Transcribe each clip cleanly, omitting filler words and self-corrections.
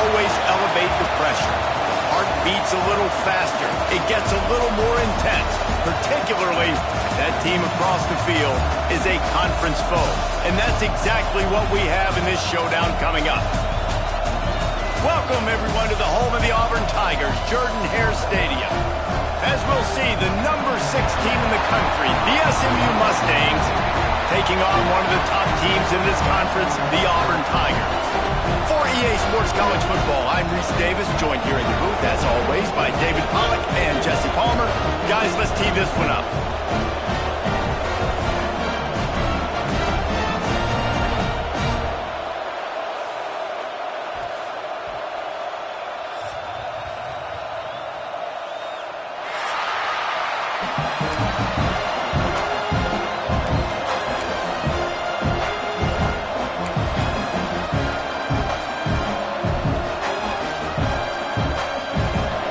always elevate the pressure. Heart beats a little faster. It gets a little more intense. Particularly, that team across the field is a conference foe. And that's exactly what we have in this showdown coming up. Welcome, everyone, to the home of the Auburn Tigers, Jordan-Hare Stadium. As we'll see, the number 6 team in the country, the SMU Mustangs, taking on one of the top teams in this conference, the Auburn Tigers. For EA Sports College Football, I'm Reese Davis, joined here in the booth, as always, by David Pollack and Jesse Palmer. Guys, let's tee this one up.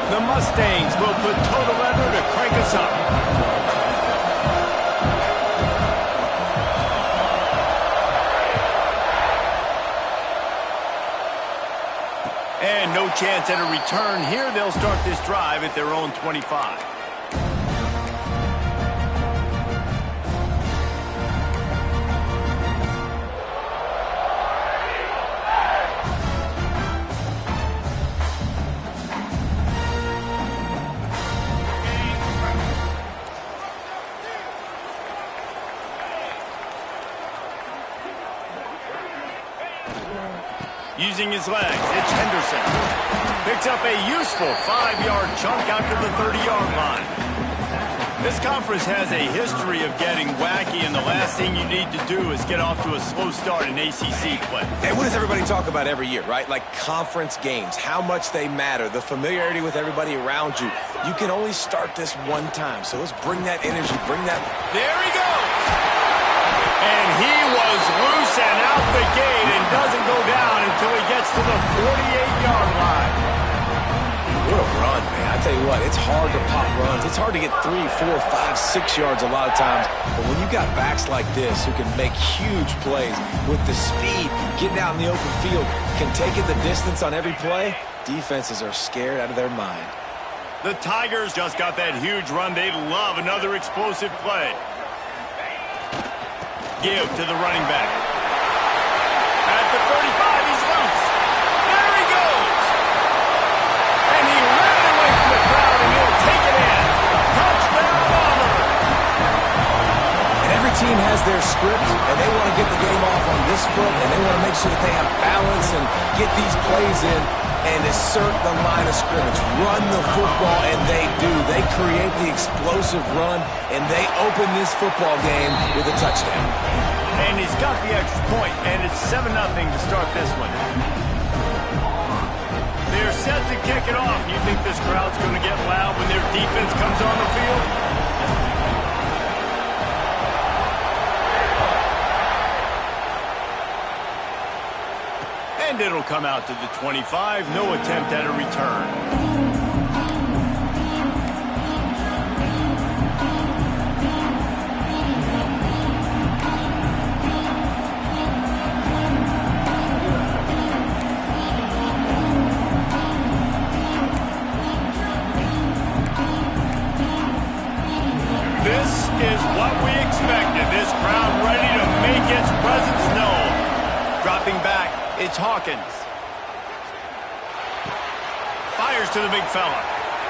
The Mustangs will put total leather to crank us up. And no chance at a return here. They'll start this drive at their own 25. Using his legs, it's Henderson. Picks up a useful 5-yard chunk out to the 30-yard line. This conference has a history of getting wacky, and the last thing you need to do is get off to a slow start in ACC play. Hey, what does everybody talk about every year, right? Like conference games, how much they matter, the familiarity with everybody around you. You can only start this one time, so let's bring that energy, bring that... There he goes! And he was loose and out the gate and doesn't go down until he gets to the 48-yard line. What a run, man. I tell you what, it's hard to pop runs. It's hard to get 3, 4, 5, 6 yards a lot of times. But when you got backs like this who can make huge plays with the speed, getting out in the open field, can take it the distance on every play, defenses are scared out of their mind. The Tigers just got that huge run. They love another explosive play. Give to the running back. At the 35, he's loose. There he goes. And he ran away from the crowd, and he'll take it in. Touchdown, Auburn. And every team has their script, and they want to get the game off on this foot, and they want to make sure that they have balance and get these plays in and assert the line of scrimmage. Run the football, and they do. They create the explosive run, and they open this football game with a touchdown. And he's got the extra point, and it's 7-0 to start this one. They're set to kick it off. You think this crowd's going to get loud when their defense comes on the field? And it'll come out to the 25. No attempt at a return. This is what we expected. This crowd ready to make its presence known. Dropping back, it's Hawkins. Fires to the big fella.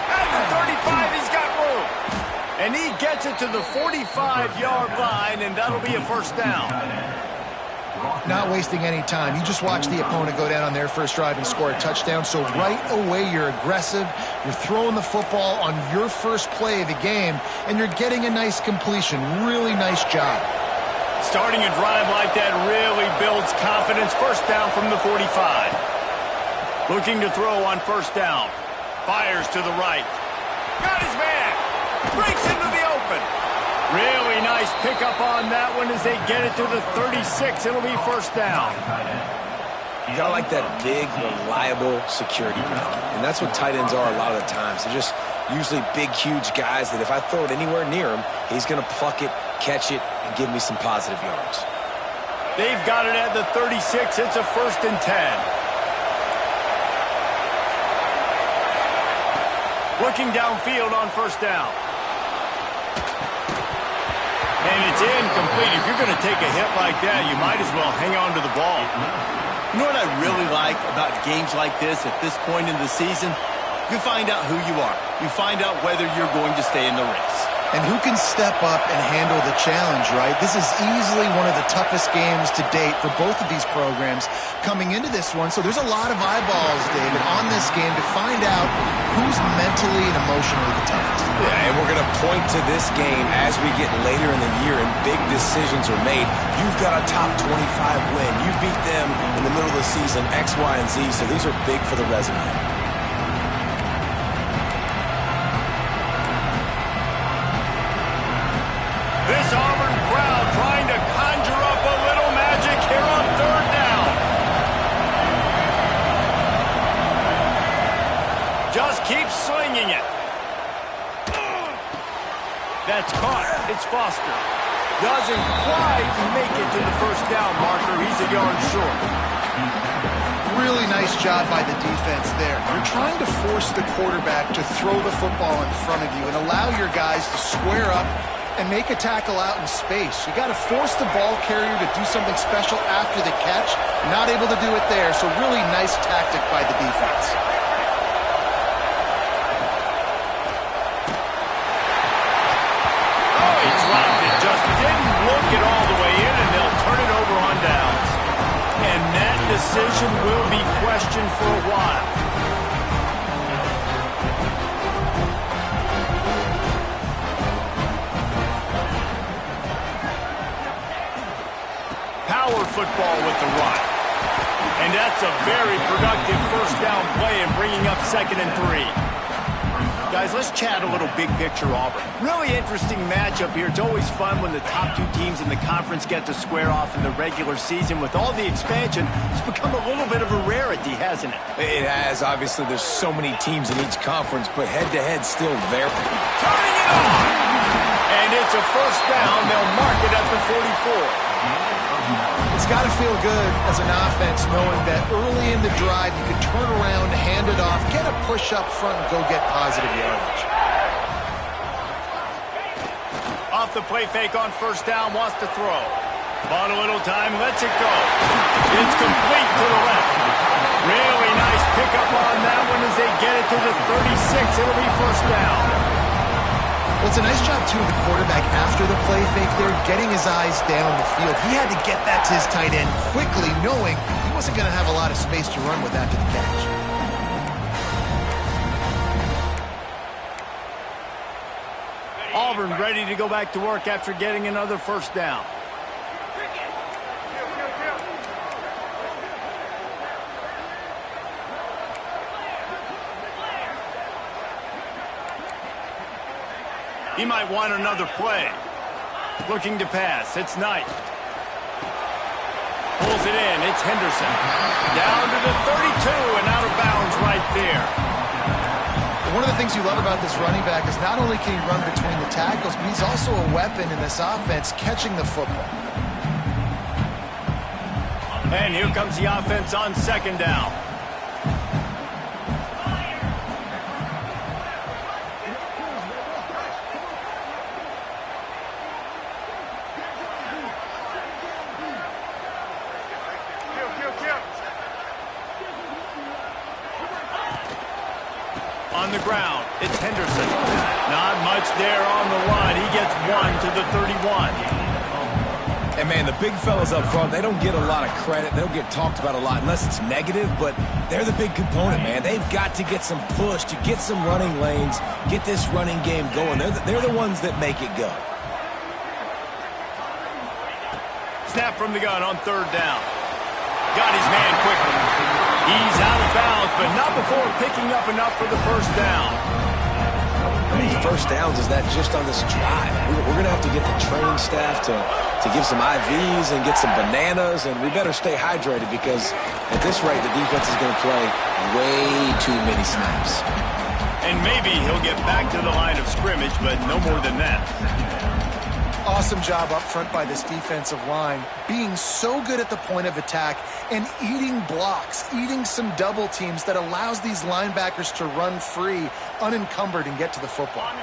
At the 35, he's got room. And he gets it to the 45-yard line, and that'll be a first down. Not wasting any time. You just watch the opponent go down on their first drive and score a touchdown. So right away, you're aggressive. You're throwing the football on your first play of the game, and you're getting a nice completion. Really nice job. Starting a drive like that really builds confidence. First down from the 45. Looking to throw on first down. Fires to the right. Got his man. Breaks into the open. Really nice pickup on that one as they get it to the 36. It'll be first down. You gotta like that big, reliable security blanket. And that's what tight ends are a lot of the times. They're just usually big, huge guys that if I throw it anywhere near him, he's gonna pluck it, catch it, and give me some positive yards. They've got it at the 36. It's a 1st and 10. Looking downfield on first down. And it's incomplete. If you're going to take a hit like that, you might as well hang on to the ball. You know what I really like about games like this at this point in the season? You find out who you are. You find out whether you're going to stay in the race. And who can step up and handle the challenge, right? This is easily one of the toughest games to date for both of these programs coming into this one. So there's a lot of eyeballs, David, on this game to find out who's mentally and emotionally the toughest. Yeah, and we're going to point to this game as we get later in the year and big decisions are made. You've got a top 25 win. You beat them in the middle of the season, X, Y, and Z. So these are big for the resume. This Auburn crowd trying to conjure up a little magic here on third down. Just keep slinging it. That's caught. It's Foster. Doesn't quite make it to the first down marker. He's a yard short. Really nice job by the defense there. You're trying to force the quarterback to throw the football in front of you and allow your guys to square up and make a tackle out in space. You got to force the ball carrier to do something special after the catch. Not able to do it there, so really nice tactic by the defense. Oh, he dropped it. Just didn't look it all the way in, and they'll turn it over on downs. And that decision will be questioned for a while. Power football with the run. And that's a very productive first down play and bringing up 2nd and 3. Guys, let's chat a little big picture Auburn. Really interesting matchup here. It's always fun when the top two teams in the conference get to square off in the regular season. With all the expansion, it's become a little bit of a rarity, hasn't it? It has. Obviously, there's so many teams in each conference, but head-to-head still there. Turning it on! And it's a first down. They'll mark it at the 44. It's got to feel good as an offense knowing that early in the drive you can turn around, hand it off, get a push up front, and go get positive yardage. Off the play fake on first down, wants to throw. Bought a little time, lets it go. It's complete to the left. Really nice pickup on that one as they get it to the 36. It'll be first down. Well, it's a nice job, too, of the quarterback after the play fake there, getting his eyes down the field. He had to get that to his tight end quickly, knowing he wasn't going to have a lot of space to run with after the catch. Auburn ready to go back to work after getting another first down. He might want another play. Looking to pass. It's Knight. Pulls it in. It's Henderson. Down to the 32 and out of bounds right there. One of the things you love about this running back is not only can he run between the tackles, but he's also a weapon in this offense catching the football. And here comes the offense on 2nd down. On the ground, it's Henderson. Not much there on the line. He gets 1 to the 31. And, man, the big fellas up front, they don't get a lot of credit. They don't get talked about a lot unless it's negative, but they're the big component, man. They've got to get some push, to get some running lanes, get this running game going. They're the ones that make it go. Snap from the gun on 3rd down. Got his man quickly. He's out of bounds, but not before picking up enough for the first down. How many first downs is that just on this drive? We're going to have to get the training staff to give some IVs and get some bananas, and we better stay hydrated because at this rate, the defense is going to play way too many snaps. And maybe he'll get back to the line of scrimmage, but no more than that. Awesome job up front by this defensive line, being so good at the point of attack and eating blocks, eating some double teams that allows these linebackers to run free, unencumbered, and get to the football.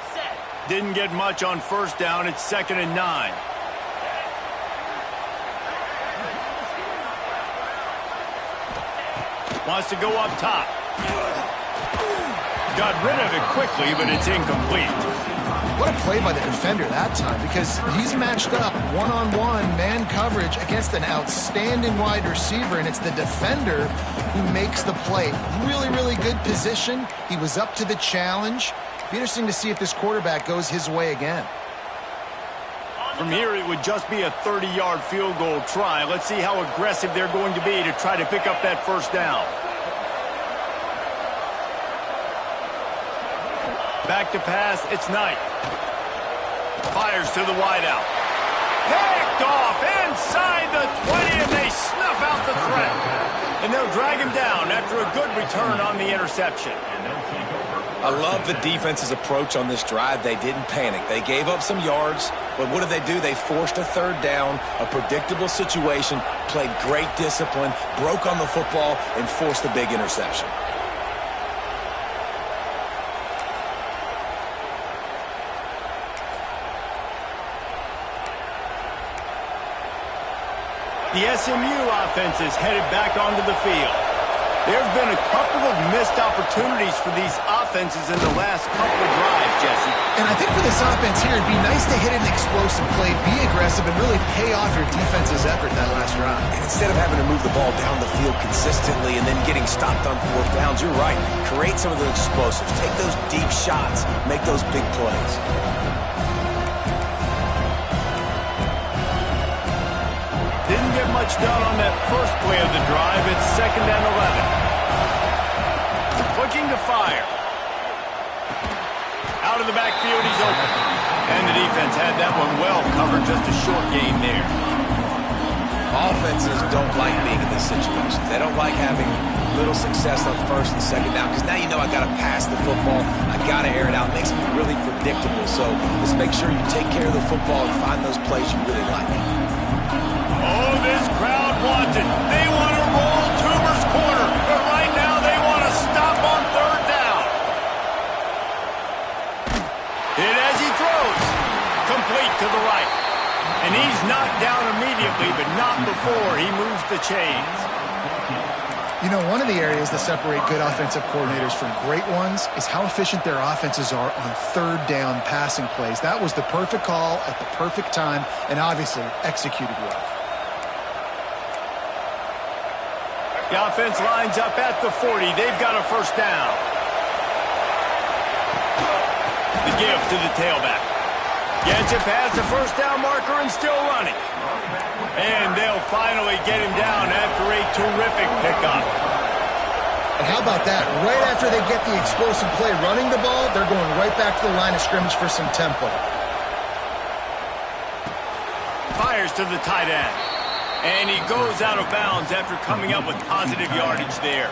Didn't get much on first down. It's 2nd and 9. Wants to go up top. Got rid of it quickly, but it's incomplete. What a play by the defender that time, because he's matched up one-on-one man coverage against an outstanding wide receiver, and it's the defender who makes the play. Really, really good position. He was up to the challenge. Be interesting to see if this quarterback goes his way again. From here, it would just be a 30-yard field goal try. Let's see how aggressive they're going to be to try to pick up that first down. Back to pass, it's Knight. Fires to the wideout. Picked off inside the 20, and they snuff out the threat. And they'll drag him down after a good return on the interception. I love the defense's approach on this drive. They didn't panic. They gave up some yards, but what did they do? They forced a third down, a predictable situation, played great discipline, broke on the football, and forced a big interception. The SMU offense is headed back onto the field. There have been a couple of missed opportunities for these offenses in the last couple of drives, Jesse. And I think for this offense here, it'd be nice to hit an explosive play, be aggressive, and really pay off your defense's effort that last drive. And instead of having to move the ball down the field consistently and then getting stopped on fourth downs, you're right. Create some of those explosives. Take those deep shots. Make those big plays. Didn't get much done on that first play of the drive. It's 2nd and 11. Looking to fire. Out of the backfield, he's open. And the defense had that one well covered. Just a short gain there. Offenses don't like being in this situation. They don't like having little success on first and second down, because now you know I got to pass the football. I got to air it out. It makes me really predictable. So let's make sure you take care of the football and find those plays you really like. Oh, this crowd wants it. They want to roll Toomer's corner, but right now they want to stop on third down. Hit as he throws. Complete to the right. And he's knocked down immediately, but not before he moves the chains. You know, one of the areas that separate good offensive coordinators from great ones is how efficient their offenses are on third down passing plays. That was the perfect call at the perfect time and obviously executed well. The offense lines up at the 40. They've got a first down. The give to the tailback. Gets it past the first down marker and still running. And they'll finally get him down after a terrific pickup. And how about that? Right after they get the explosive play running the ball, they're going right back to the line of scrimmage for some tempo. Fires to the tight end. And he goes out of bounds after coming up with positive yardage there.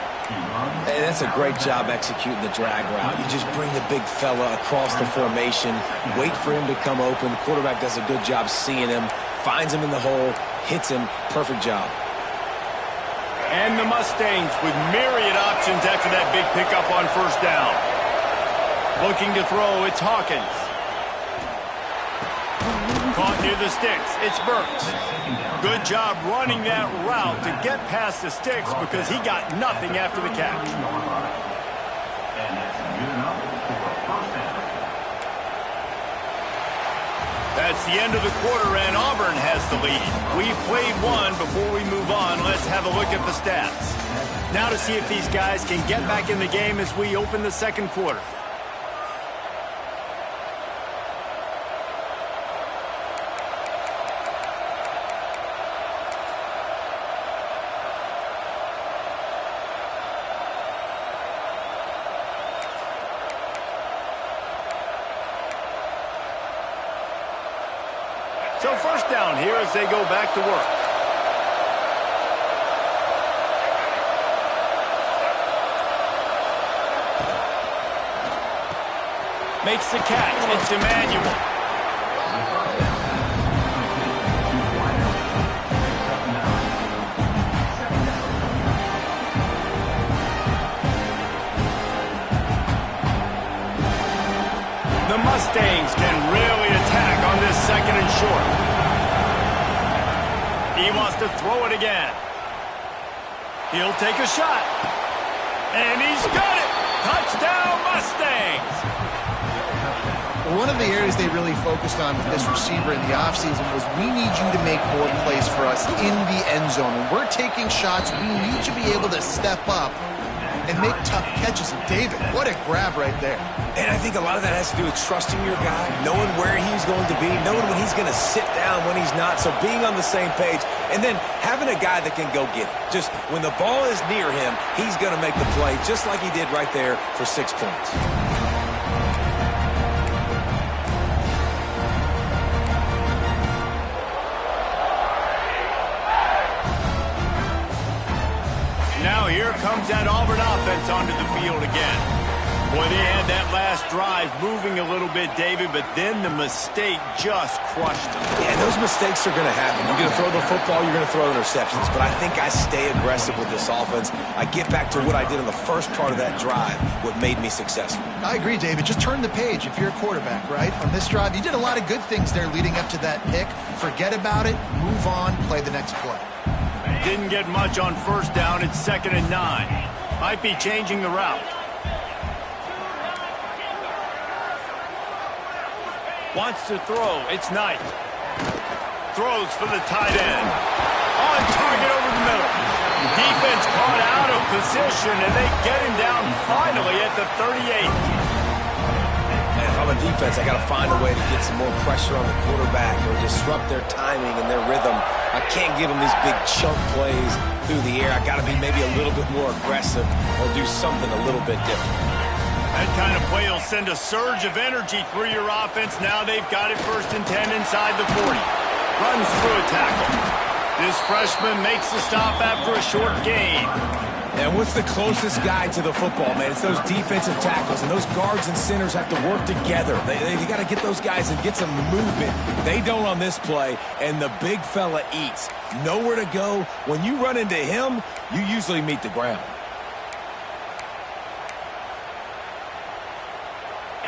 Hey, that's a great job executing the drag route. You just bring the big fella across the formation, wait for him to come open. The quarterback does a good job seeing him, finds him in the hole, hits him. Perfect job. And the Mustangs with myriad options after that big pickup on first down. Looking to throw, it's Hawkins. Caught near the sticks, it's Burks. Good job running that route to get past the sticks because he got nothing after the catch. That's the end of the quarter, and Auburn has the lead. We've played one. Before we move on, let's have a look at the stats. Now to see if these guys can get back in the game as we open the second quarter. So first down here as they go back to work. Makes the catch. It's Emmanuel. Mustangs can really attack on this second and short. He wants to throw it again. He'll take a shot. And he's got it. Touchdown, Mustangs. One of the areas they really focused on with this receiver in the offseason was we need you to make more plays for us in the end zone. When we're taking shots, we need you to be able to step up and make tough catches. And David, what a grab right there. And I think a lot of that has to do with trusting your guy, knowing where he's going to be, knowing when he's going to sit down, when he's not. So being on the same page, and then having a guy that can go get it. Just when the ball is near him, he's going to make the play, just like he did right there for 6 points. Now here comes that Auburn offense onto the field again. Boy, they had that last drive moving a little bit, David, but then the mistake just crushed them. Yeah, those mistakes are going to happen. You're going to throw the football, you're going to throw interceptions, but I think I stay aggressive with this offense. I get back to what I did in the first part of that drive, what made me successful. I agree, David. Just turn the page if you're a quarterback, right? On this drive, you did a lot of good things there leading up to that pick. Forget about it, move on, play the next play. Didn't get much on first down. It's 2nd and 9. Might be changing the route. Wants to throw. It's Knight. Throws for the tight end. On target over the middle. Defense caught out of position, and they get him down finally at the 38. And if I'm a defense, I got to find a way to get some more pressure on the quarterback or disrupt their timing and their rhythm. I can't give them these big chunk plays through the air. I got to be maybe a little bit more aggressive or do something a little bit different. That kind of play will send a surge of energy through your offense. Now they've got it 1st and 10 inside the 40. Runs through a tackle. This freshman makes the stop after a short gain. And what's the closest guy to the football, man? It's those defensive tackles, and those guards and centers have to work together. They got to get those guys and get some movement. They don't on this play, and the big fella eats. Nowhere to go. When you run into him, you usually meet the ground.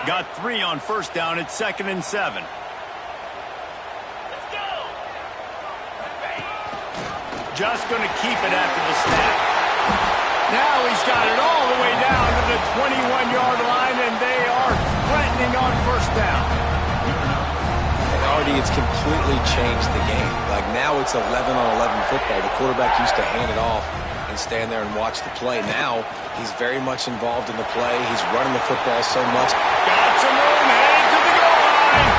Got 3 on first down. It's 2nd and 7. Just going to keep it after the snap. Now he's got it all the way down to the 21-yard line, and they are threatening on first down. And already it's completely changed the game. Like now it's 11-on-11 football. The quarterback used to hand it off and stand there and watch the play. Now he's very much involved in the play. He's running the football so much. Got some room, headed to the goal line,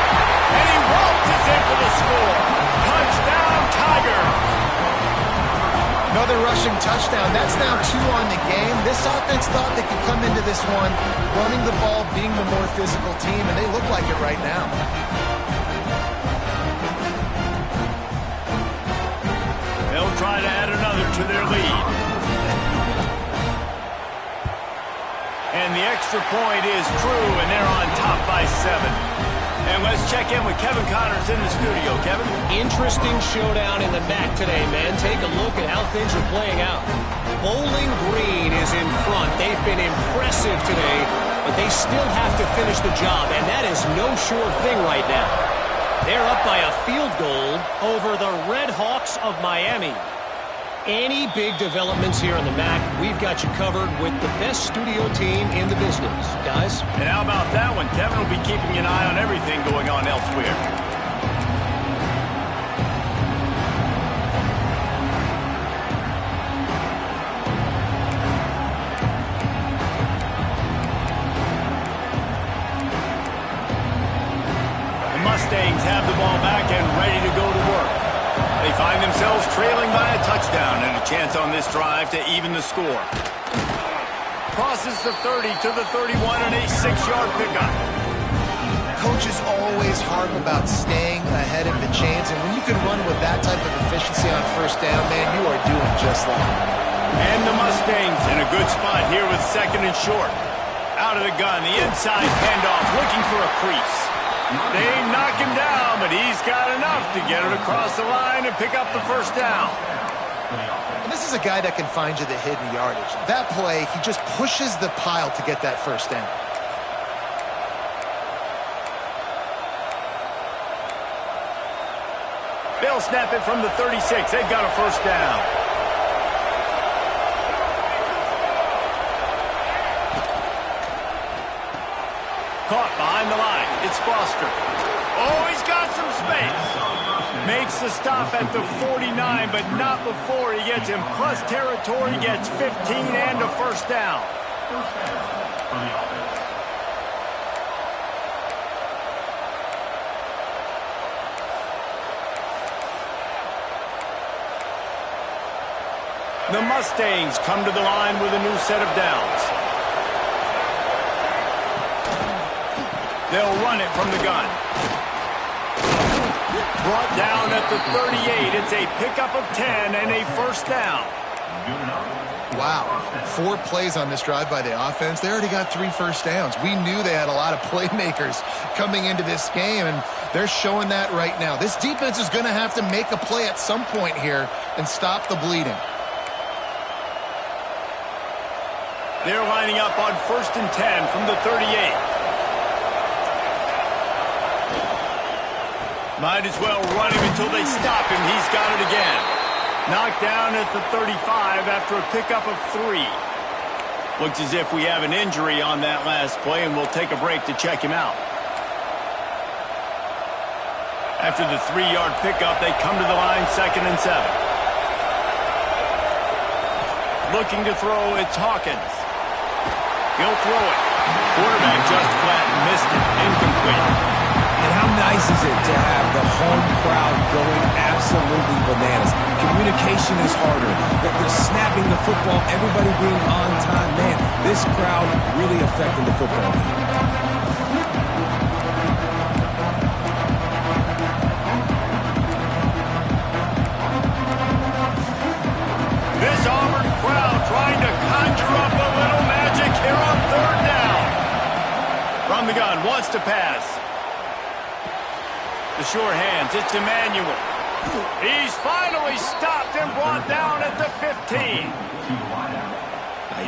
and he waltzes in for the score. Touchdown, Tigers. Another rushing touchdown. That's now 2 on the game. This offense thought they could come into this one running the ball, being the more physical team, and they look like it right now. They'll try to add another to their lead. And the extra point is true, and they're on top by 7. And let's check in with Kevin Connors in the studio. Kevin? Interesting showdown in the MAC today, man. Take a look at how things are playing out. Bowling Green is in front. They've been impressive today, but they still have to finish the job, and that is no sure thing right now. They're up by a field goal over the Red Hawks of Miami. Any big developments here in the MAC, we've got you covered with the best studio team in the business, guys. And how about that one? Kevin will be keeping an eye on everything going on elsewhere. The Mustangs have the ball back and ready to go to work. They find themselves trailing by a touchdown and a chance on this drive to even the score. Crosses the 30 to the 31 and a 6-yard pickup. Coaches always harp about staying ahead of the chains, and when you can run with that type of efficiency on first down, man, you are doing just that. And the Mustangs in a good spot here with 2nd and short. Out of the gun, the inside handoff, looking for a crease. They knock him down, but he's got enough to get it across the line and pick up the first down. And this is a guy that can find you the hidden yardage. That play, he just pushes the pile to get that first down. They'll snap it from the 36. They've got a first down. Caught behind the line. It's Foster. Oh, he's got some space. Makes the stop at the 49, but not before he gets in plus territory, gets 15 and a first down. The Mustangs come to the line with a new set of downs. They'll run it from the gun. Brought down at the 38. It's a pickup of 10 and a first down. Wow, 4 plays on this drive by the offense. They already got 3 first downs. We knew they had a lot of playmakers coming into this game, and they're showing that right now. This defense is going to have to make a play at some point here and stop the bleeding. They're lining up on 1st and 10 from the 38. Might as well run him until they stop him. He's got it again. Knocked down at the 35 after a pickup of 3. Looks as if we have an injury on that last play, and we'll take a break to check him out. After the 3-yard pickup, they come to the line 2nd and 7. Looking to throw, it's Hawkins. He'll throw it. Quarterback just flat and missed it. Incomplete. And how nice is it to have the home crowd going absolutely bananas? Communication is harder. They're snapping the football, everybody being on time. Man, this crowd really affecting the football game. This Auburn crowd trying to conjure up a little magic here on 3rd down. From the gun, wants to pass. The sure hands, it's Emmanuel. He's finally stopped and brought down at the 15.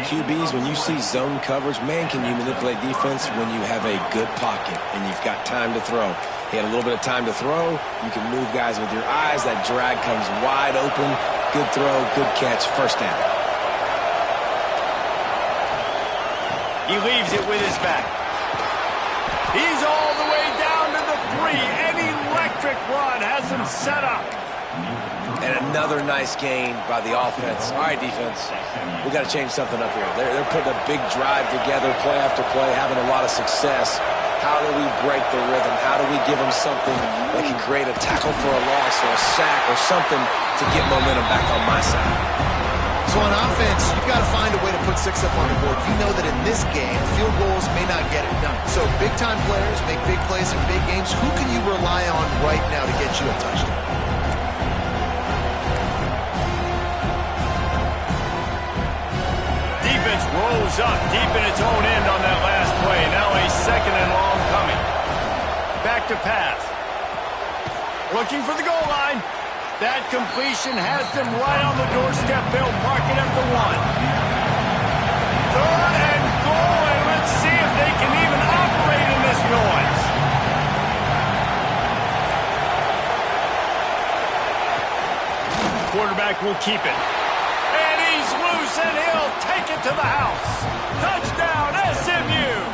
QBs, when you see zone coverage, man, can you manipulate defense when you have a good pocket and you've got time to throw. He had a little bit of time to throw. You can move guys with your eyes. That drag comes wide open. Good throw, good catch, first down. He leaves it with his back. He's all the way down to the 3. An electric run has him set up. And another nice gain by the offense. All right, defense, we got to change something up here. They're putting a big drive together, play after play, having a lot of success. How do we break the rhythm? How do we give them something that can create a tackle for a loss or a sack or something to get momentum back on my side? So on offense, you've got to find a way to put 6 up on the board. You know that in this game, field goals may not get it done. So big-time players make big plays in big games. Who can you rely on right now to get you a touchdown? Defense rolls up deep in its own end on that last play. Now a 2nd and long coming. Back to pass. Looking for the goal line. That completion has them right on the doorstep. They'll mark it at the 1. 3rd and goal, and let's see if they can even operate in this noise. Quarterback will keep it. And he's loose, and he'll take it to the house. Touchdown, SMU!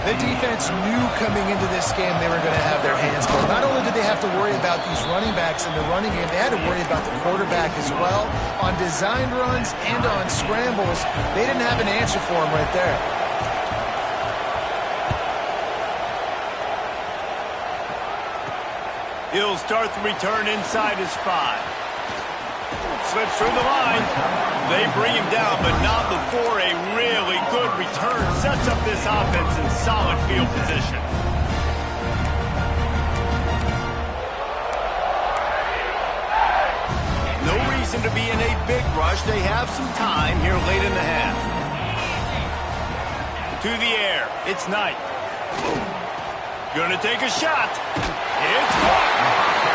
The defense knew coming into this game they were going to have their hands full. Not only did they have to worry about these running backs in the running game, they had to worry about the quarterback as well. On designed runs and on scrambles, they didn't have an answer for him right there. He'll start the return inside his 5. Slips through the line. They bring him down, but not before a really good return sets up this offense in solid field position. No reason to be in a big rush. They have some time here late in the half. To the air. It's Knight. Gonna take a shot. It's caught.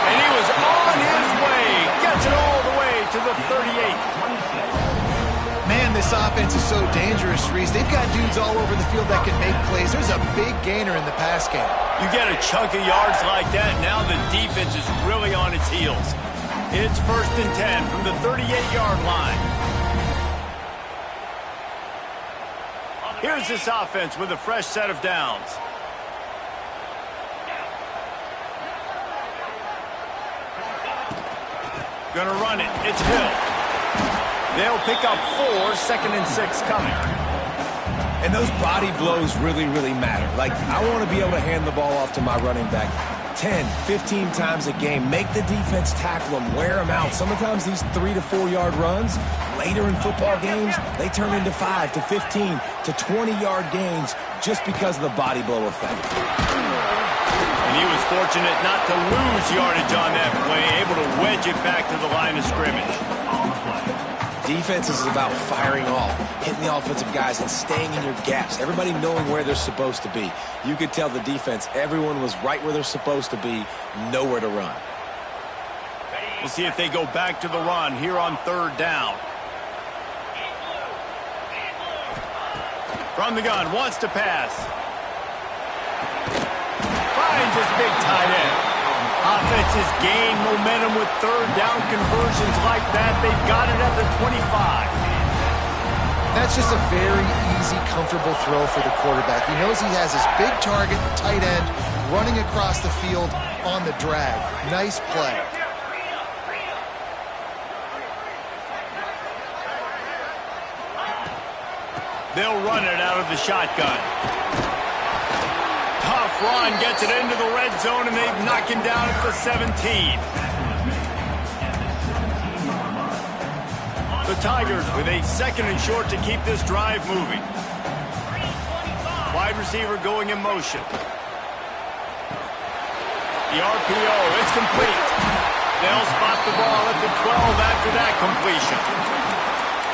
And he was on his way. Gets it all the way to the 38. Man, this offense is so dangerous, Reese. They've got dudes all over the field that can make plays. There's a big gainer in the pass game. You get a chunk of yards like that, now the defense is really on its heels. It's 1st and 10 from the 38-yard line. Here's this offense with a fresh set of downs. Gonna run it. It's Hill. They'll pick up 4, 2nd and 6 coming. And those body blows really, really matter. Like, I want to be able to hand the ball off to my running back 10, 15 times a game. Make the defense tackle them, wear them out. Sometimes these 3 to 4 yard runs, later in football games, they turn into 5 to 15 to 20-yard gains just because of the body blow effect. And he was fortunate not to lose yardage on that play, able to wedge it back to the line of scrimmage. Defense is about firing off, hitting the offensive guys, and staying in your gaps. Everybody knowing where they're supposed to be. You could tell the defense, everyone was right where they're supposed to be, nowhere to run. We'll see if they go back to the run here on 3rd down. From the gun, wants to pass. Finds his big tight end. Offenses gain momentum with 3rd down conversions like that. They've got it at the 25. That's just a very easy, comfortable throw for the quarterback. He knows he has his big target, tight end, running across the field on the drag. Nice play. They'll run it out of the shotgun. Tough run, gets it into the red zone, and they knock him down at the 17. The Tigers with a 2nd and short to keep this drive moving. Wide receiver going in motion. The RPO, it's complete. They'll spot the ball at the 12 after that completion.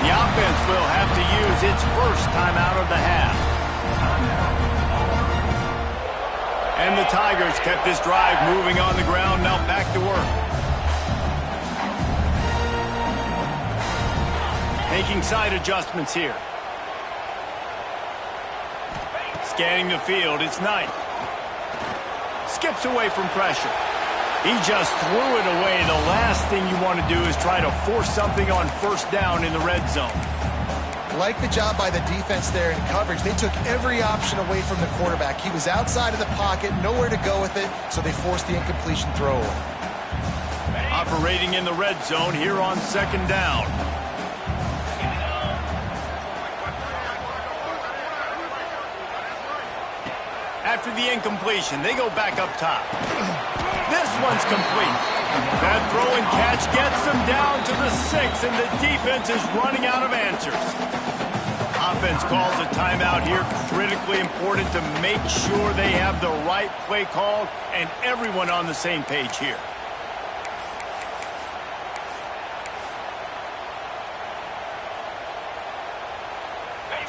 The offense will have to use its first timeout of the half. And the Tigers kept this drive moving on the ground, now back to work. Making side adjustments here. Scanning the field, it's Knight. Skips away from pressure. He just threw it away. The last thing you want to do is try to force something on 1st down in the red zone. Like the job by the defense there in coverage. They took every option away from the quarterback. He was outside of the pocket, nowhere to go with it, so they forced the incompletion throw. Operating in the red zone here on 2nd down. After the incompletion, they go back up top. This one's complete. That throw and catch gets them down to the 6, and the defense is running out of answers. Offense calls a timeout here. Critically important to make sure they have the right play called and everyone on the same page here.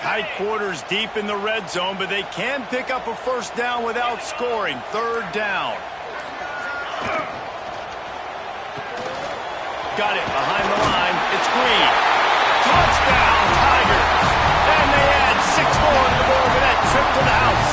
Tight quarters deep in the red zone, but they can pick up a 1st down without scoring. 3rd down. Got it behind the line. It's Green. Touchdown, Tigers. And they add 6 more to the board with that trip to the house.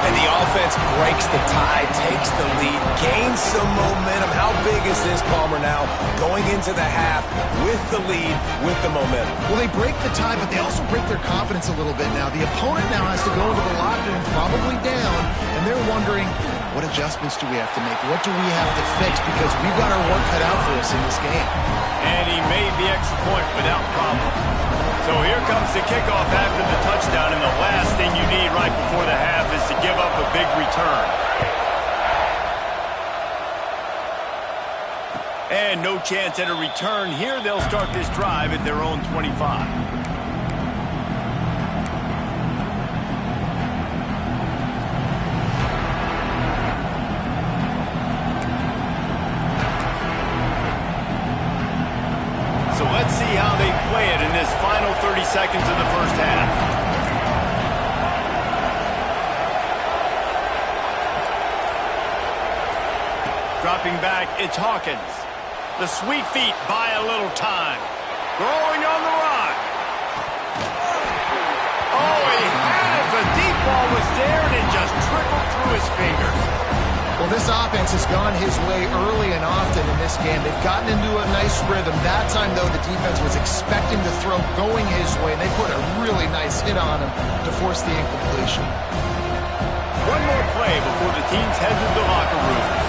And the offense breaks the tie, takes the lead, gains some momentum. How big is this, Palmer, now? Going into the half with the lead, with the momentum. Well, they break the tie, but they also break their confidence a little bit now. The opponent now has to go into the locker room probably down, and they're wondering, what adjustments do we have to make? What do we have to fix? Because we've got our work cut out for us in this game. And he made the extra point without problem. So here comes the kickoff after the touchdown, and the last thing you need right before the half is to give up a big return. And no chance at a return here. They'll start this drive at their own 25. So let's see how they play it in this final 30 seconds of the first half. Dropping back, it's Hawkins. The sweet feet buy a little time. Throwing on the run. Oh, he had it, but deep football was there, and it just trickled through his fingers. Well, this offense has gone his way early and often in this game. They've gotten into a nice rhythm. That time, though, the defense was expecting the throw going his way, and they put a really nice hit on him to force the incompletion. One more play before the teams head to the locker rooms.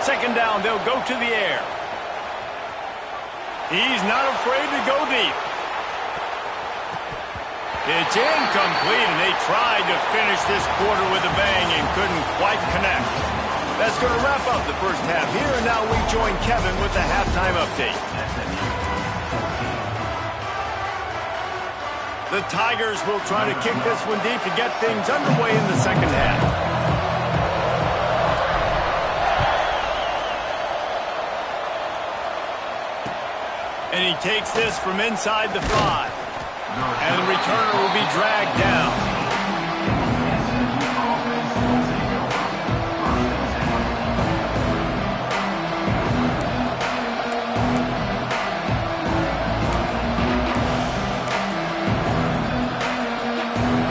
Second down, they'll go to the air. He's not afraid to go deep. It's incomplete, and they tried to finish this quarter with a bang and couldn't quite connect. That's going to wrap up the first half here, and now we join Kevin with the halftime update. The Tigers will try to kick this one deep to get things underway in the second half. And he takes this from inside the 5. And the returner will be dragged down.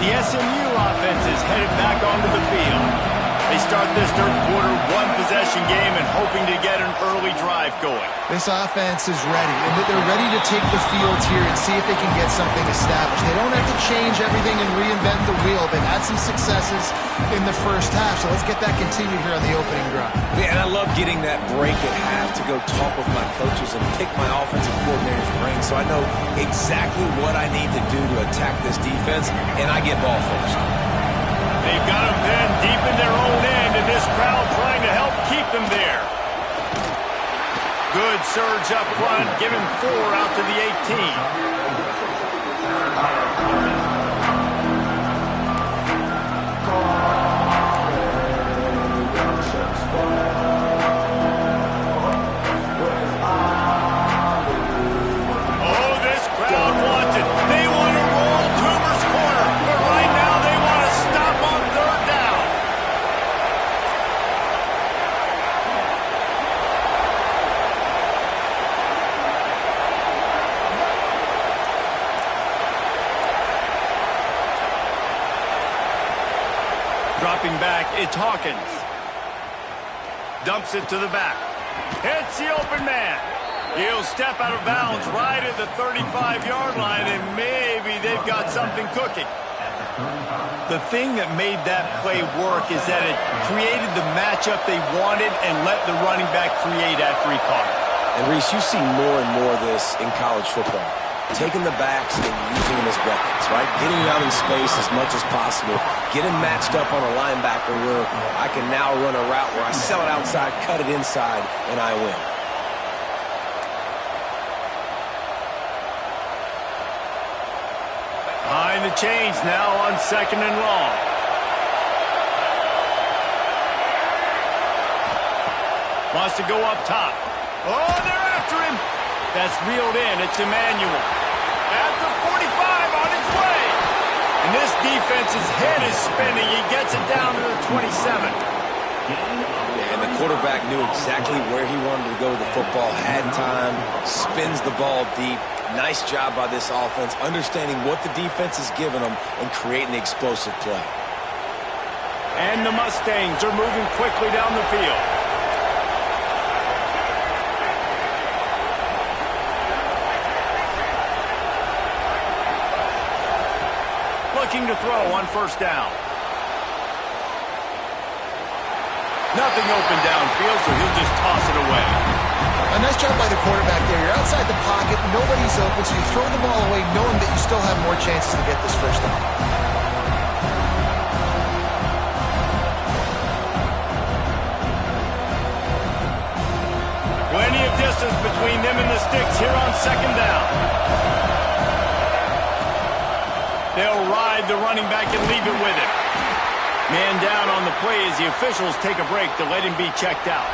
The SMU offense is headed back onto the field. They start this third quarter one-possession game and hoping to get an early drive going. This offense is ready, and they're ready to take the field here and see if they can get something established. They don't have to change everything and reinvent the wheel. They've had some successes in the first half, so let's get that continued here on the opening drive. Yeah, and I love getting that break at half to go talk with my coaches and pick my offensive coordinator's brain so I know exactly what I need to do to attack this defense, and I get ball first. They've got them pinned deep in their own end, and this crowd trying to help keep them there. Good surge up front, giving 4 out to the 18. Oh, this crowd wants it. They want to roll Toomer's corner, but right now they want to stop on third down. Dropping back, it's Hawkins. Dumps it to the back. Hits the open man. He'll step out of bounds right at the 35-yard line, and maybe they've got something cooking. The thing that made that play work is that it created the matchup they wanted and let the running back create after he caught it. And, Reese, you see more and more of this in college football. Taking the backs and using them as weapons, right? Getting out in space as much as possible. Getting matched up on a linebacker where I can now run a route where I sell it outside, cut it inside, and I win. Behind the chains now on second and long. Wants to go up top. Oh, they're after him. That's reeled in. It's Emmanuel. At the 45 on his way. And this defense's head is spinning. He gets it down to the 27. Yeah, and the quarterback knew exactly where he wanted to go with the football, had time, spins the ball deep. Nice job by this offense, understanding what the defense is giving them and creating the explosive play. And the Mustangs are moving quickly down the field. Looking to throw on first down. Nothing open downfield, so he'll just toss it away. A nice job by the quarterback there. You're outside the pocket, nobody's open, so you throw the ball away knowing that you still have more chances to get this first down. Plenty of distance between them and the sticks here on second down. They'll ride the running back and leave it with him. Man down on the play as the officials take a break to let him be checked out.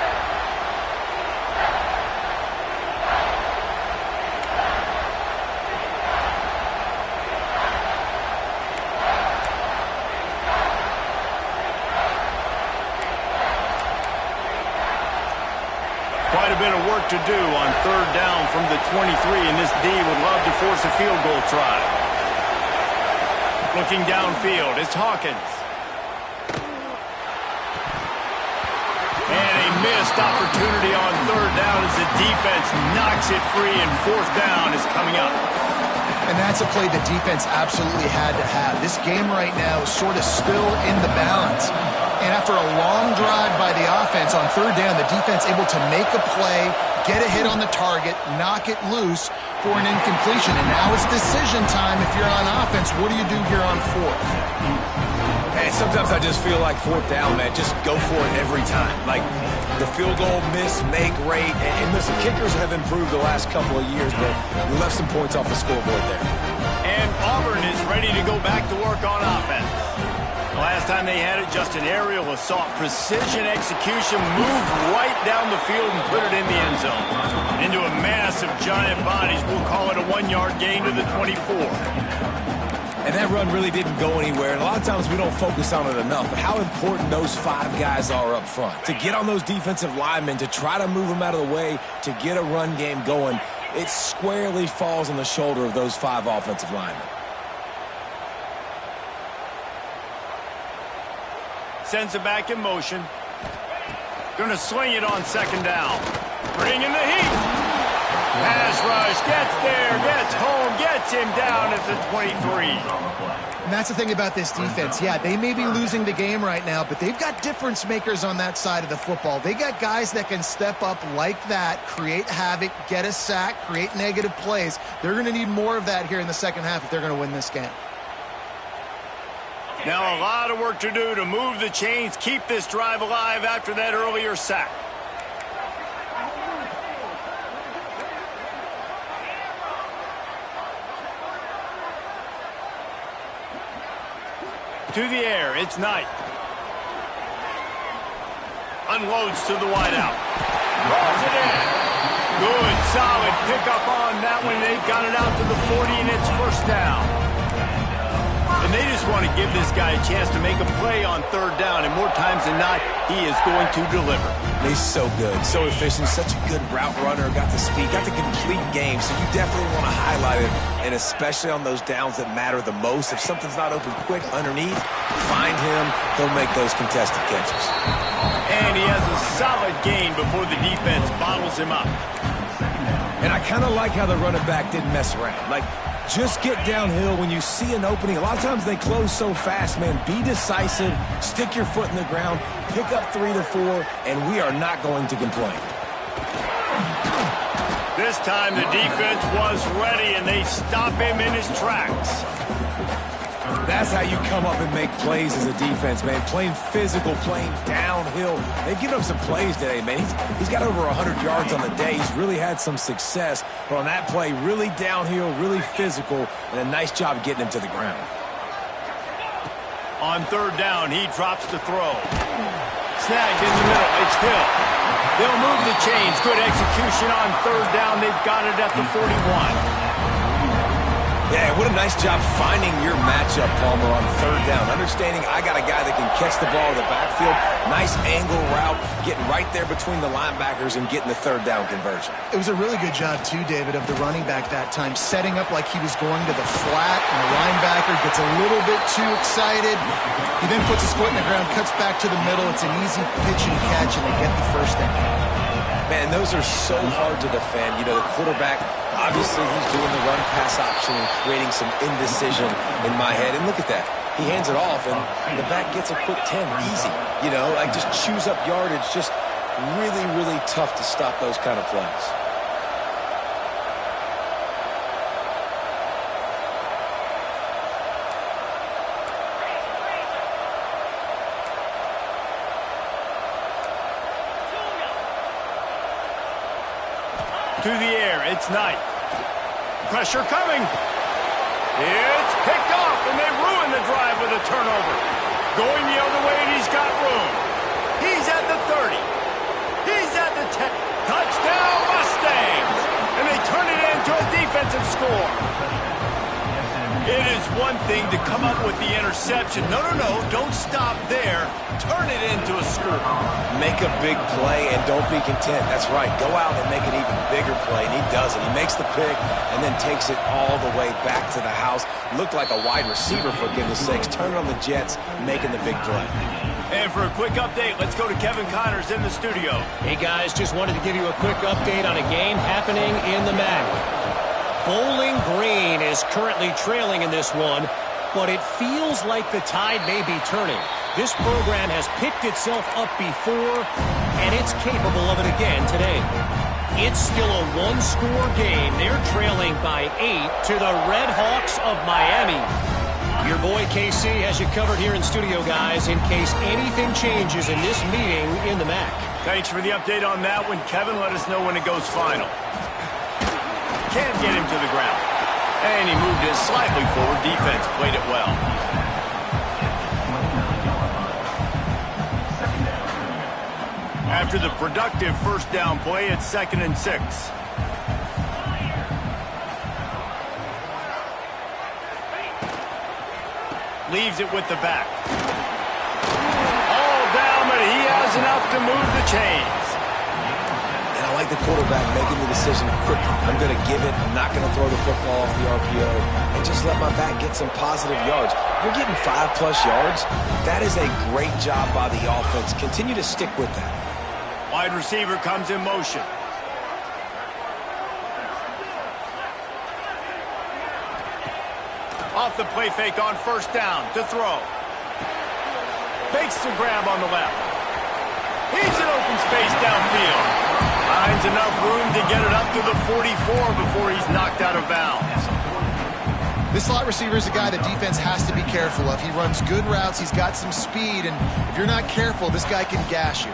Quite a a bit of work to do on third down from the 23, and this D would love to force a field goal try. Looking downfield, it's Hawkins. And a missed opportunity on third down as the defense knocks it free, and fourth down is coming up. And that's a play the defense absolutely had to have. This game right now is sort of still in the balance. And after a long drive by the offense on third down, the defense able to make a play, get a hit on the target, knock it loose for an incompletion. And now it's decision time if you're on offense. What do you do here on fourth? And sometimes I just feel like fourth down, man, just go for it every time. Like the field goal miss, make rate. And listen, kickers have improved the last couple of years, but we left some points off the scoreboard there. And Auburn is ready to go back to work on offense. The last time they had it, just an aerial assault. Precision execution, moved right down the field and put it in the end zone. Into a mass of giant bodies. We'll call it a 1-yard gain to the 24. And that run really didn't go anywhere. And a lot of times we don't focus on it enough. But how important those 5 guys are up front. To get on those defensive linemen, to try to move them out of the way, to get a run game going, it squarely falls on the shoulder of those 5 offensive linemen. Sends it back in motion. Gonna swing it on second down. Bringing the heat. Pass rush, gets there, gets home, gets him down at the 23. And that's the thing about this defense. Yeah, they may be losing the game right now, but they've got difference makers on that side of the football. They got guys that can step up like that, create havoc, get a sack, create negative plays. They're going to need more of that here in the second half if they're going to win this game. Now a lot of work to do to move the chains, keep this drive alive after that earlier sack. To the air, it's Knight. Unloads to the wideout. Rolls it in. Good, solid pickup on that one. They've got it out to the 40, and it's first down. And they just want to give this guy a chance to make a play on third down, and more times than not, he is going to deliver. He's so good, so efficient, such a good route runner, got the speed, got the complete game, so you definitely want to highlight it, and especially on those downs that matter the most. If something's not open quick underneath, find him, he'll make those contested catches. And he has a solid gain before the defense bottles him up. And I kind of like how the running back didn't mess around. Like, just get downhill when you see an opening. A lot of times they close so fast, man. Be decisive, stick your foot in the ground, pick up 3 to 4, and we are not going to complain. This time the defense was ready, and they stop him in his tracks. That's how you come up and make plays as a defense, man. Playing physical, playing downhill. They've given up some plays today, man. He's got over 100 yards on the day. He's really had some success. But on that play, really downhill, really physical, and a nice job getting him to the ground. On third down, he drops to throw. Snagged in the middle. It's Hill. They'll move the chains. Good execution on third down. They've got it at the 41. Yeah, what a nice job finding your matchup, Palmer, on third down. Understanding I got a guy that can catch the ball in the backfield. Nice angle route, getting right there between the linebackers and getting the third down conversion. It was a really good job, too, David, of the running back that time, setting up like he was going to the flat, and the linebacker gets a little bit too excited. He then puts his foot in the ground, cuts back to the middle. It's an easy pitch and catch, and they get the first down. Man, those are so hard to defend. You know, the quarterback, obviously he's doing the run-pass option and creating some indecision in my head. And look at that. He hands it off, and the back gets a quick 10. Easy. You know, like just chews up yardage. Just really, really tough to stop those kind of plays. To the air, it's Knight. Pressure coming. It's picked off, and they ruin the drive with a turnover. Going the other way, and he's got room. He's at the 30. He's at the 10. Touchdown, Mustangs! And they turn it into a defensive score. It is one thing to come up with the interception. No, don't stop there. Turn it into a score. Make a big play and don't be content. That's right. Go out and make an even bigger play, and he does it. He makes the pick and then takes it all the way back to the house. Looked like a wide receiver, for goodness sakes. Turn it on the Jets, making the big play. And for a quick update, let's go to Kevin Connors in the studio. Hey, guys, just wanted to give you a quick update on a game happening in the MAC. Bowling Green is currently trailing in this one, but it feels like the tide may be turning. This program has picked itself up before, and it's capable of it again today. It's still a one-score game. They're trailing by 8 to the Red Hawks of Miami. Your boy KC has you covered here in studio, guys, in case anything changes in this meeting in the MAC. Thanks for the update on that one, Kevin. Let us know when it goes final. Can't get him to the ground. And he moved it slightly forward. Defense played it well. After the productive first down play, it's 2nd and 6. Leaves it with the back. All down, but he has enough to move the chains. I like the quarterback making the decision quickly. I'm going to give it. I'm not going to throw the football off the RPO and just let my back get some positive yards. You're getting 5+ yards. That is a great job by the offense. Continue to stick with that. Wide receiver comes in motion. Off the play fake on first down to throw. Makes the grab on the left. He's in open space downfield. Finds enough room to get it up to the 44 before he's knocked out of bounds. This slot receiver is a guy the defense has to be careful of. He runs good routes. He's got some speed, and if you're not careful, this guy can gash you.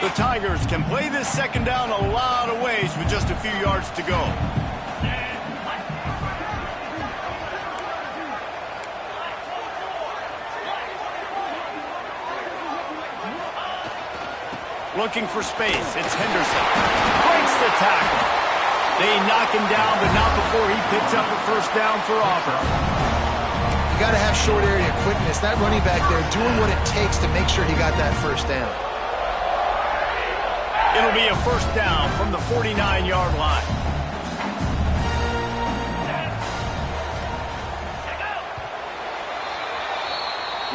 The Tigers can play this second down a lot of ways with just a few yards to go. Looking for space. It's Henderson. Breaks the tackle. They knock him down, but not before he picks up a first down for Auburn. You got to have short area quickness. That running back there doing what it takes to make sure he got that first down. It'll be a first down from the 49-yard line.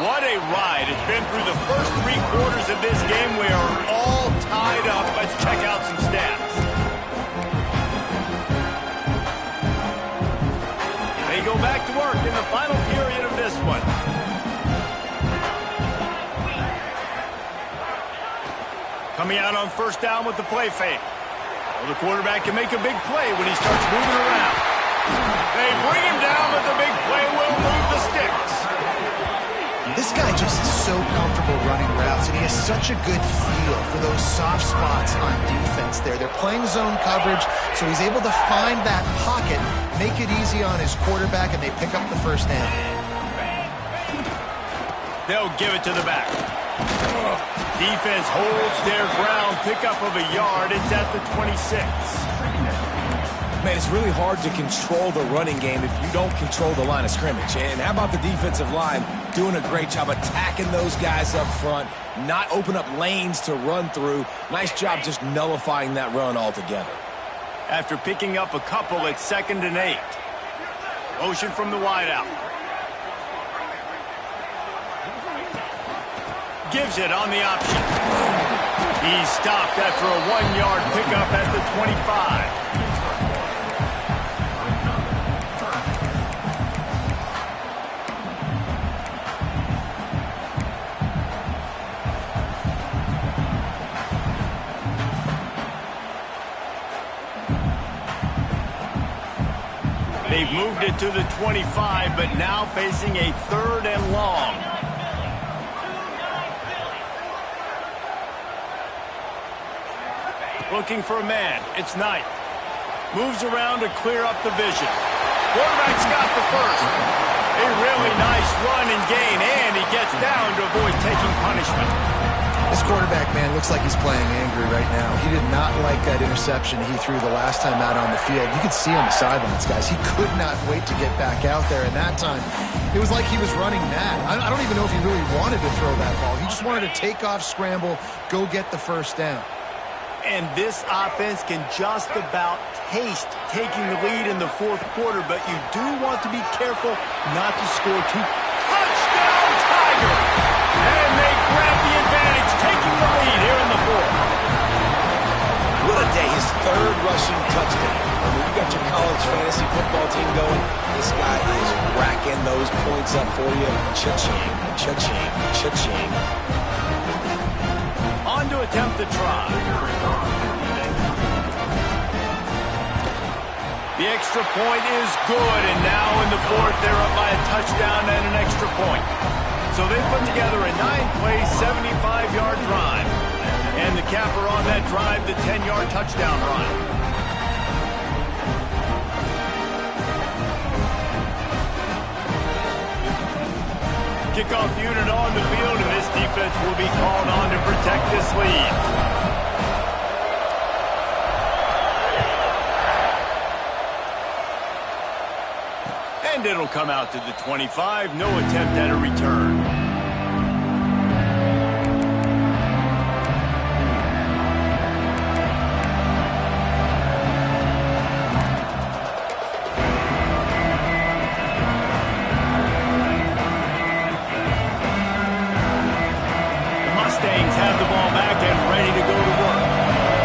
What a ride. It's been through the first 3 quarters of this game. We are all tied up. Let's check out some stats. They go back to work in the final period of this one. Coming out on first down with the play fake. Well, the quarterback can make a big play when he starts moving around. They bring him down, but the big play will move the sticks. This guy just is so comfortable running routes, and he has such a good feel for those soft spots on defense there. They're playing zone coverage, so he's able to find that pocket, make it easy on his quarterback, and they pick up the first down. They'll give it to the back. Defense holds their ground, pickup of a yard. It's at the 26. Man, it's really hard to control the running game if you don't control the line of scrimmage. And how about the defensive line doing a great job attacking those guys up front, not open up lanes to run through. Nice job just nullifying that run altogether. After picking up a couple, it's 2nd and 8. Motion from the wideout. Gives it on the option. He's stopped after a 1-yard pickup at the 25. They've moved it to the 25, but now facing a 3rd and long. Looking for a man. It's Knight. Moves around to clear up the vision. Quarterback's got the first. A really nice run and gain, and he gets down to avoid taking punishment. This quarterback, man, looks like he's playing angry right now. He did not like that interception he threw the last time out on the field. You could see on the sidelines, guys. He could not wait to get back out there, and that time it was like he was running mad. I don't even know if he really wanted to throw that ball. He just wanted to take off, scramble, go get the first down. And this offense can just about taste taking the lead in the fourth quarter, but you do want to be careful not to score too. Touchdown, Tiger! And they grab the advantage, taking the lead here in the fourth. What a day, his third rushing touchdown. I mean, you got your college fantasy football team going. This guy is racking those points up for you. Cha-ching, cha-ching, cha-ching. On to attempt the try. The extra point is good, and now in the fourth, they're up by a touchdown and an extra point. So they put together a 9-play, 75-yard drive. And the capper on that drive, the 10-yard touchdown run. Kickoff unit on the field, and this defense will be called on to protect this lead. And it'll come out to the 25. No attempt at a return. Have the ball back and ready to go to work.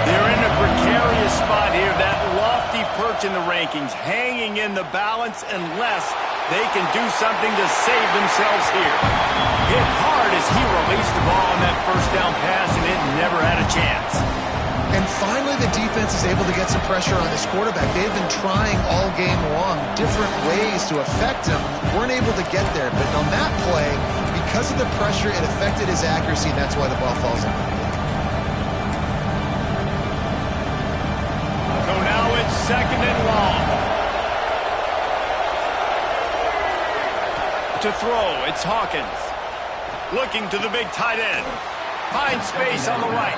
They're in a precarious spot here, that lofty perch in the rankings, hanging in the balance unless they can do something to save themselves here. Hit hard as he released the ball on that first down pass, and it never had a chance. And finally, the defense is able to get some pressure on this quarterback. They've been trying all game long different ways to affect him. Weren't able to get there, but on that play, because of the pressure, it affected his accuracy, and that's why the ball falls in. So now it's second and long. To throw, it's Hawkins. Looking to the big tight end. Finds space on the right.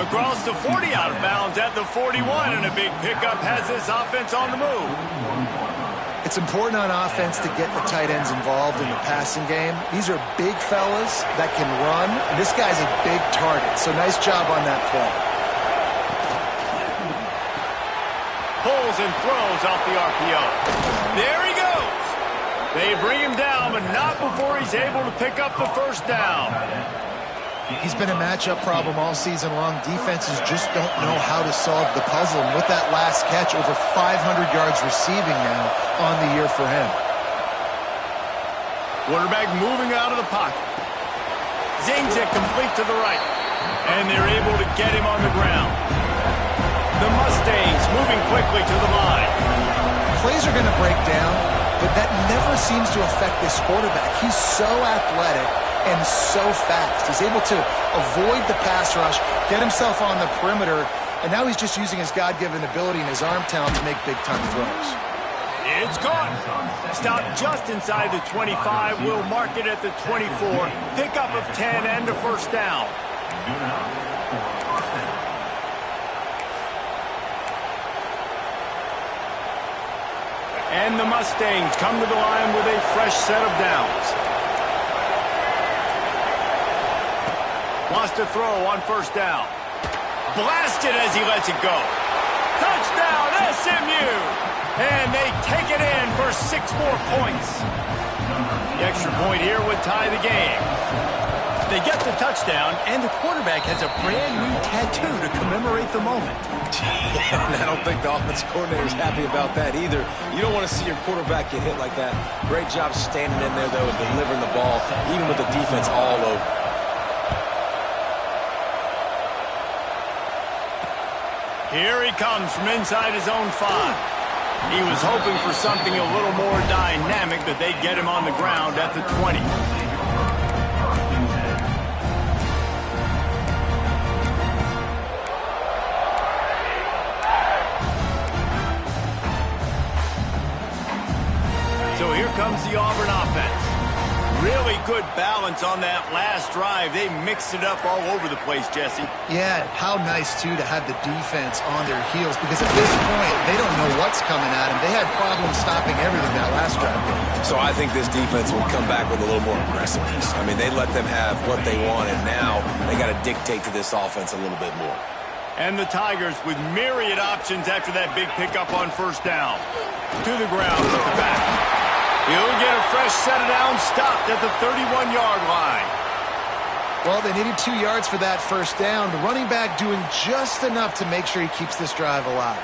Across the 40, out of bounds at the 41, and a big pickup has this offense on the move. It's important on offense to get the tight ends involved in the passing game. These are big fellas that can run. This guy's a big target, so nice job on that play. Pulls and throws off the RPO. There he goes. They bring him down, but not before he's able to pick up the first down. He's been a matchup problem all season long. Defenses just don't know how to solve the puzzle. And with that last catch, over 500 yards receiving now on the year for him. Quarterback moving out of the pocket. Zings it complete to the right. And they're able to get him on the ground. The Mustangs moving quickly to the line. Plays are going to break down, but that never seems to affect this quarterback. He's so athletic and so fast. He's able to avoid the pass rush, get himself on the perimeter, and now he's just using his God-given ability and his arm talent to make big-time throws. It's caught. Stopped just inside the 25. We'll mark it at the 24. Pickup of 10 and a first down. And the Mustangs come to the line with a fresh set of downs. Wants to throw on first down. Blasted as he lets it go. Touchdown, SMU! And they take it in for 6 more points. The extra point here would tie the game. They get the touchdown, and the quarterback has a brand new tattoo to commemorate the moment. And I don't think the offensive coordinator is happy about that either. You don't want to see your quarterback get hit like that. Great job standing in there, though, and delivering the ball, even with the defense all over. Here he comes from inside his own 5. He was hoping for something a little more dynamic, but they get him on the ground at the 20. So here comes the Auburn offense. Really good balance on that last drive. They mixed it up all over the place, Jesse. Yeah, how nice, too, to have the defense on their heels, because at this point, they don't know what's coming at them. They had problems stopping everything that last drive. So I think this defense would come back with a little more aggressiveness. I mean, they let them have what they want, and now they got to dictate to this offense a little bit more. And the Tigers with myriad options after that big pickup on first down. To the ground with the back. He'll get a fresh set of downs stopped at the 31-yard line. Well, they needed 2 yards for that first down. The running back doing just enough to make sure he keeps this drive alive.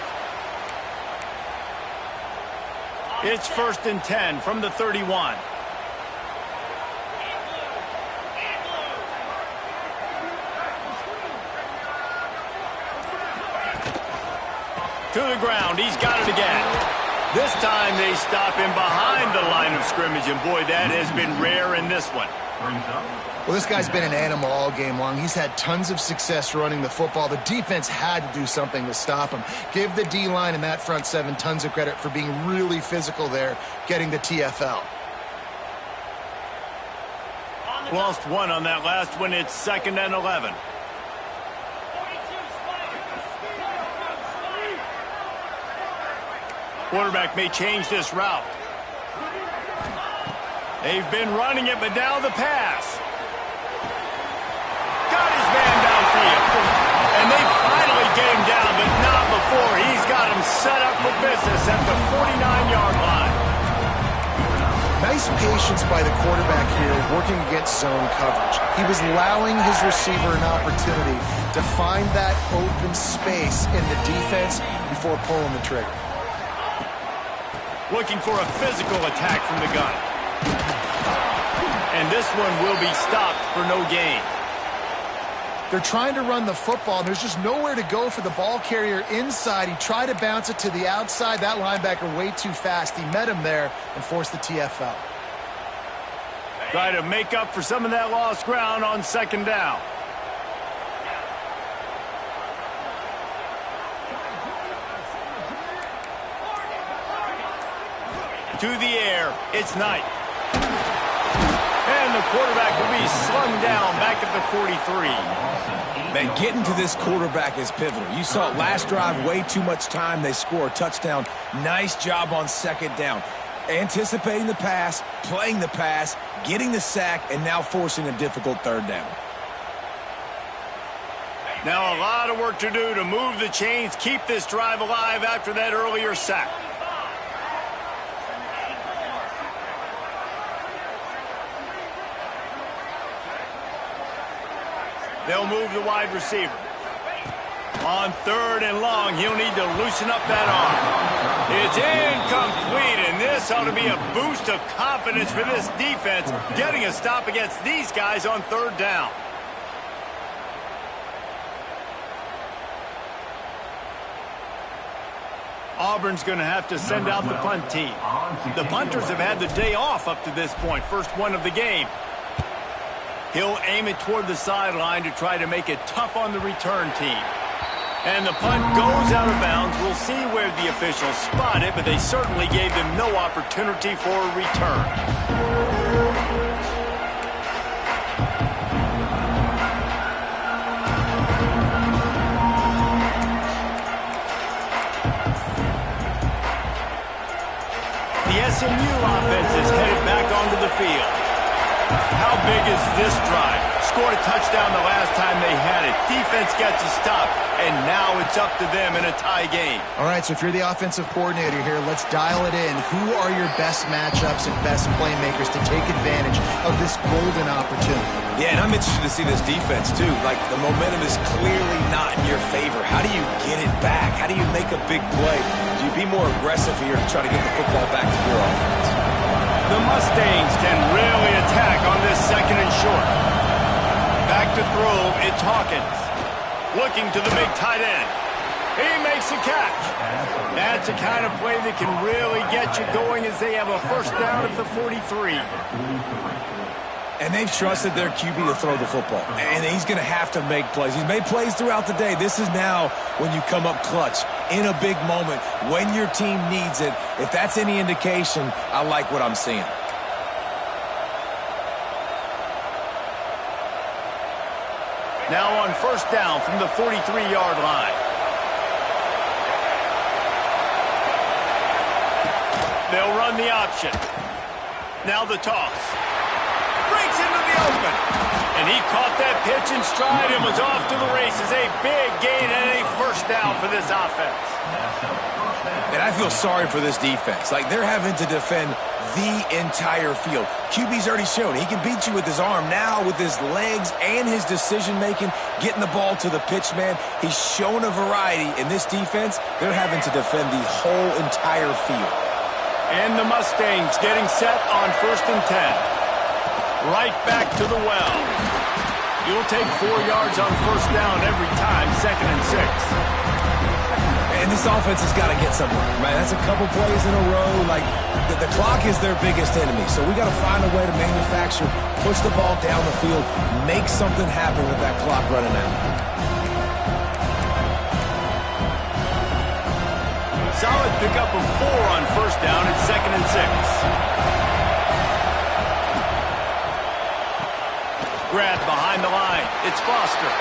It's 1st and 10 from the 31. To the ground. He's got it again. This time they stop him behind the line of scrimmage, and boy, that has been rare in this one. Well, this guy's been an animal all game long. He's had tons of success running the football. The defense had to do something to stop him. Give the D-line and that front seven tons of credit for being really physical there, getting the TFL. Lost one on that last one. It's 2nd and 11. Quarterback may change this route. They've been running it, but now the pass. Got his man downfield. And they finally get him down, but not before. He's got him set up for business at the 49-yard line. Nice patience by the quarterback here, working against zone coverage. He was allowing his receiver an opportunity to find that open space in the defense before pulling the trigger. Looking for a physical attack from the gun. And this one will be stopped for no gain. They're trying to run the football, and there's just nowhere to go for the ball carrier inside. He tried to bounce it to the outside. That linebacker way too fast. He met him there and forced the TFL. Try to make up for some of that lost ground on 2nd down. To the air, it's Knight. And the quarterback will be slung down back at the 43. Man, getting to this quarterback is pivotal. You saw it last drive, way too much time. They score a touchdown. Nice job on 2nd down. Anticipating the pass, playing the pass, getting the sack, and now forcing a difficult 3rd down. Now a lot of work to do to move the chains, keep this drive alive after that earlier sack. They'll move the wide receiver. On 3rd and long, he'll need to loosen up that arm. It's incomplete, and this ought to be a boost of confidence for this defense, getting a stop against these guys on 3rd down. Auburn's going to have to send out the punt team. The punters have had the day off up to this point, first one of the game. He'll aim it toward the sideline to try to make it tough on the return team. And the punt goes out of bounds. We'll see where the officials spot it, but they certainly gave them no opportunity for a return. The SMU offense is headed back onto the field. How big is this drive? Scored a touchdown the last time they had it. Defense gets a stop, and now it's up to them in a tie game. All right, so if you're the offensive coordinator here, let's dial it in. Who are your best matchups and best playmakers to take advantage of this golden opportunity? Yeah, and I'm interested to see this defense, too. Like, the momentum is clearly not in your favor. How do you get it back? How do you make a big play? Do you be more aggressive here to try to get the football back to your offense? The Mustangs can really attack on this 2nd and short. Back to throw, it's Hawkins. Looking to the big tight end. He makes a catch. That's the kind of play that can really get you going as they have a first down at the 43. And they've trusted their QB to throw the football. And he's going to have to make plays. He's made plays throughout the day. This is now when you come up clutch in a big moment when your team needs it. If that's any indication, I like what I'm seeing. Now on first down from the 43-yard line. They'll run the option. Now the toss. Breaks into the open. And he caught that pitch in stride and was off to the races. A big gain and a first down for this offense. And I feel sorry for this defense. Like, they're having to defend the entire field. QB's already shown he can beat you with his arm. Now, with his legs and his decision-making, getting the ball to the pitch man, he's shown a variety. In this defense, they're having to defend the whole entire field. And the Mustangs getting set on 1st and 10. Right back to the well. You'll take 4 yards on first down every time, 2nd and 6. And this offense has got to get somewhere, right? That's a couple plays in a row. Like, the clock is their biggest enemy. So we got to find a way to manufacture, push the ball down the field, make something happen with that clock running out. Solid pickup of 4 on first down at 2nd and 6. Grab behind the line. It's Foster.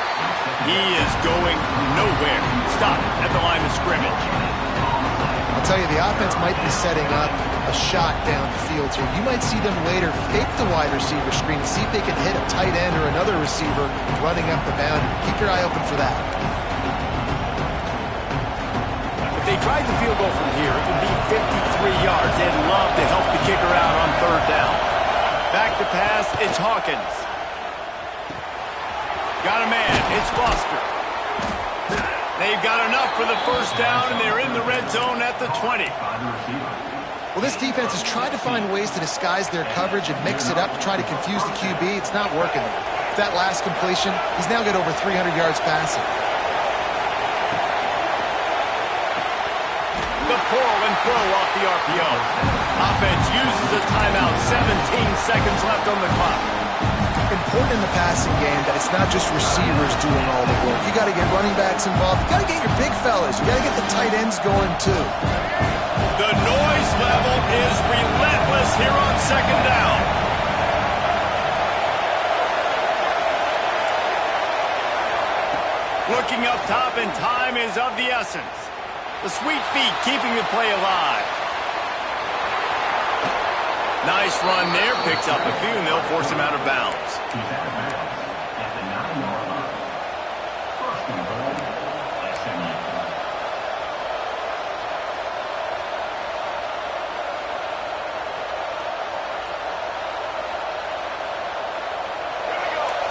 He is going nowhere. Stop at the line of scrimmage. I'll tell you, the offense might be setting up a shot down the field here. You might see them later fake the wide receiver screen and see if they can hit a tight end or another receiver running up the boundary. Keep your eye open for that. If they tried the field goal from here, it would be 53 yards. They'd love to help the kicker out on 3rd down. Back to pass, it's Hawkins. Got a man, it's Foster. They've got enough for the first down, and they're in the red zone at the 20. Well, this defense has tried to find ways to disguise their coverage and mix it up to try to confuse the QB. It's not working. With that last completion, he's now got over 300 yards passing. The pull and throw off the RPO. Offense uses a timeout. 17 seconds left on the clock. Important in the passing game that it's not just receivers doing all the work. You got to get running backs involved. You got to get your big fellas. You got to get the tight ends going too. The noise level is relentless here on 2nd down. Looking up top, and time is of the essence. The sweet feet keeping the play alive. Nice run there, picks up a few, and they'll force him out of bounds.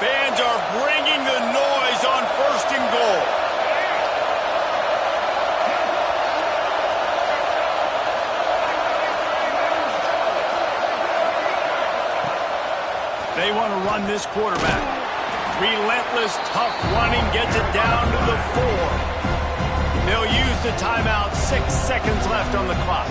Fans are bringing the noise on 1st and goal. They want to run this quarterback. Relentless, tough running, gets it down to the 4. They'll use the timeout. 6 seconds left on the clock.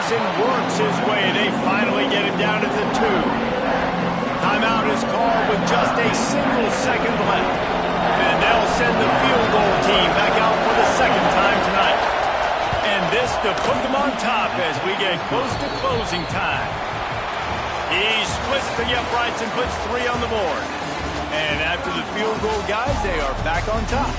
And works his way. They finally get him down to the 2. Timeout is called with just a single second left. And they'll send the field goal team back out for the 2nd time tonight. And this to put them on top as we get close to closing time. He splits the uprights and puts 3 on the board. And after the field goal, guys, they are back on top.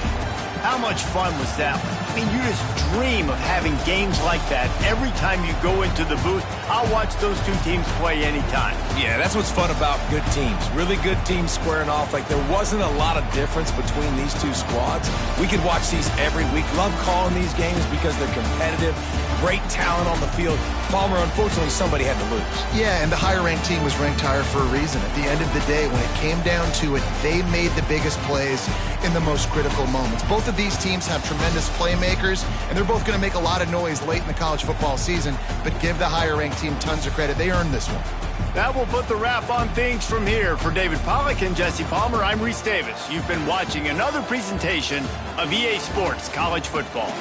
How much fun was that one? I mean, you just dream of having games like that every time you go into the booth. I'll watch those two teams play anytime. Yeah, that's what's fun about good teams. Really good teams squaring off. Like, there wasn't a lot of difference between these two squads. We could watch these every week. Love calling these games because they're competitive. Great talent on the field. Palmer, unfortunately, somebody had to lose. Yeah, and the higher-ranked team was ranked higher for a reason. At the end of the day, when it came down to it, they made the biggest plays in the most critical moments. Both Both of these teams have tremendous playmakers, and they're both going to make a lot of noise late in the college football season, but give the higher-ranked team tons of credit. They earned this one. That will put the wrap on things from here. For David Pollack and Jesse Palmer, I'm Reese Davis. You've been watching another presentation of EA Sports College Football.